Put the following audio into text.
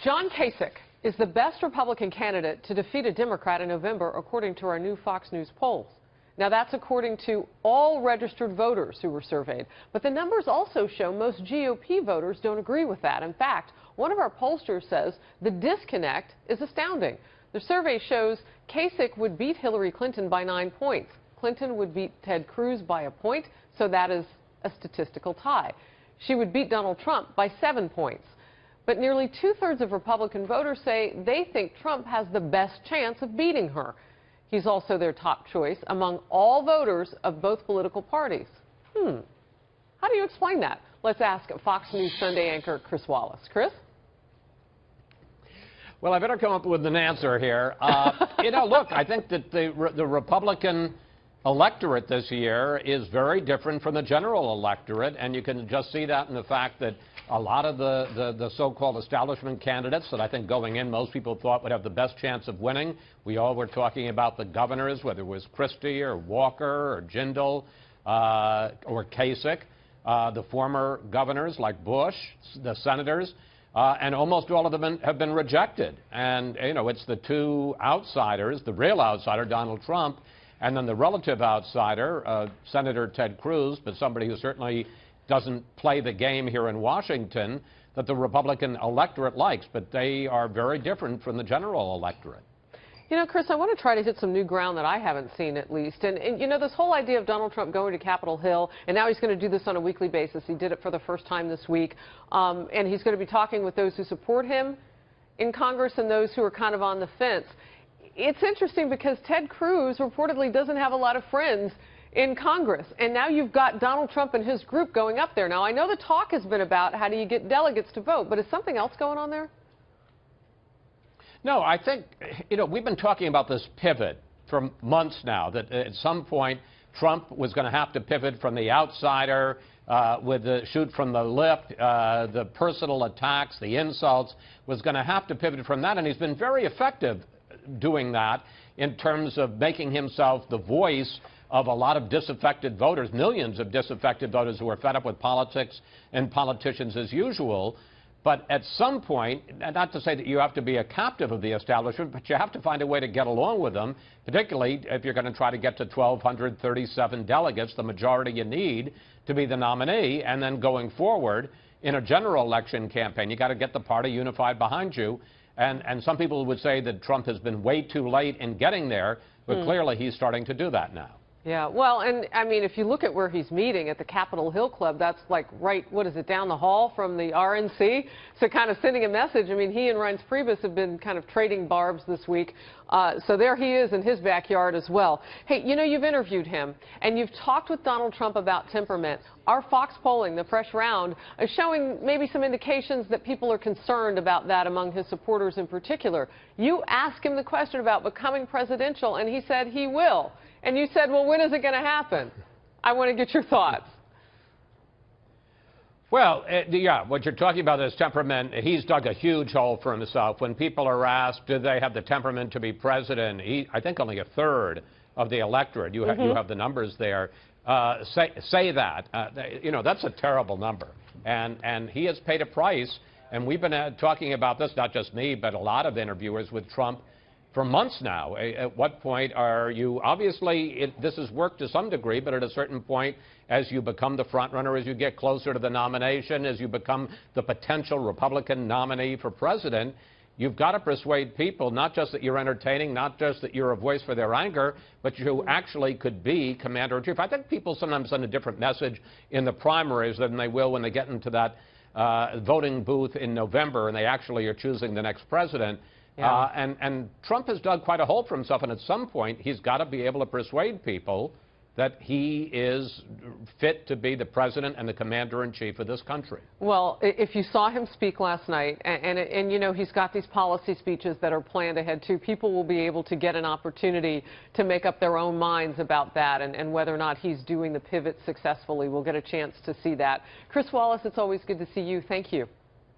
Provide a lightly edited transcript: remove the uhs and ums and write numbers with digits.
John Kasich is the best Republican candidate to defeat a Democrat in November, according to our new Fox News polls. Now, that's according to all registered voters who were surveyed. But the numbers also show most GOP voters don't agree with that. In fact, one of our pollsters says the disconnect is astounding. The survey shows Kasich would beat Hillary Clinton by 9 points. Clinton would beat Ted Cruz by a point, so that is a statistical tie. She would beat Donald Trump by 7 points. But nearly two-thirds of Republican voters say they think Trump has the best chance of beating her. He's also their top choice among all voters of both political parties. How do you explain that? Let's ask Fox News Sunday anchor Chris Wallace. Chris? Well, I better come up with an answer here. Look, I think that the Republican electorate this year is very different from the general electorate, and you can just see that in the fact that a lot of the so-called establishment candidates that I think going in most people thought would have the best chance of winning. We all were talking about the governors, whether it was Christie or Walker or Jindal or Kasich, the former governors like Bush, the senators, and almost all of them have been rejected. And, it's the two outsiders, the real outsider, Donald Trump, and then the relative outsider, Senator Ted Cruz, but somebody who certainly doesn't play the game here in Washington that the Republican electorate likes, but they are very different from the general electorate. Chris, I want to try to hit some new ground that I haven't seen, at least. And this whole idea of Donald Trump going to Capitol Hill, and now he's going to do this on a weekly basis. He did it for the first time this week. And he's going to be talking with those who support him in Congress and those who are kind of on the fence. It's interesting because Ted Cruz reportedly doesn't have a lot of friends in Congress. And now you've got Donald Trump and his group going up there. Now, I know the talk has been about how do you get delegates to vote, but is something else going on there? No, I think, we've been talking about this pivot for months now, that at some point Trump was going to have to pivot from the outsider with the shoot from the lip, the personal attacks, the insults, was going to have to pivot from that. And he's been very effective doing that in terms of making himself the voice of a lot of disaffected voters, millions of disaffected voters who are fed up with politics and politicians as usual. But at some point, not to say that you have to be a captive of the establishment, but you have to find a way to get along with them, particularly if you're going to try to get to 1,237 delegates, the majority you need to be the nominee. And then going forward in a general election campaign, you got to get the party unified behind you. And some people would say that Trump has been way too late in getting there, but clearly he's starting to do that now. Yeah, well, and I mean, if you look at where he's meeting at the Capitol Hill Club, that's like down the hall from the RNC? So kind of sending a message. I mean, he and Reince Priebus have been kind of trading barbs this week. So there he is in his backyard as well. Hey, you've interviewed him, and you've talked with Donald Trump about temperament. Our Fox polling, the fresh round, is showing maybe some indications that people are concerned about that among his supporters in particular. You asked him the question about becoming presidential, and he said he will. And you said, well, when is it going to happen? I want to get your thoughts. Well, yeah, what you're talking about is temperament. He's dug a huge hole for himself. When people are asked, do they have the temperament to be president, I think only a third of the electorate, you have the numbers there, say that. That's a terrible number. And he has paid a price. And we've been talking about this, not just me, but a lot of interviewers with Trump for months now. At what point are you, obviously this has worked to some degree, but at a certain point, as you become the front runner, as you get closer to the nomination, as you become the potential Republican nominee for president, you've got to persuade people, not just that you're entertaining, not just that you're a voice for their anger, but you actually could be commander-in-chief. I think people sometimes send a different message in the primaries than they will when they get into that voting booth in November and they actually are choosing the next president. Yeah. And Trump has dug quite a hole for himself, and at some point he's got to be able to persuade people that he is fit to be the president and the commander-in-chief of this country. Well, if you saw him speak last night, and he's got these policy speeches that are planned ahead too, people will be able to get an opportunity to make up their own minds about that and whether or not he's doing the pivot successfully. We'll get a chance to see that. Chris Wallace, it's always good to see you. Thank you.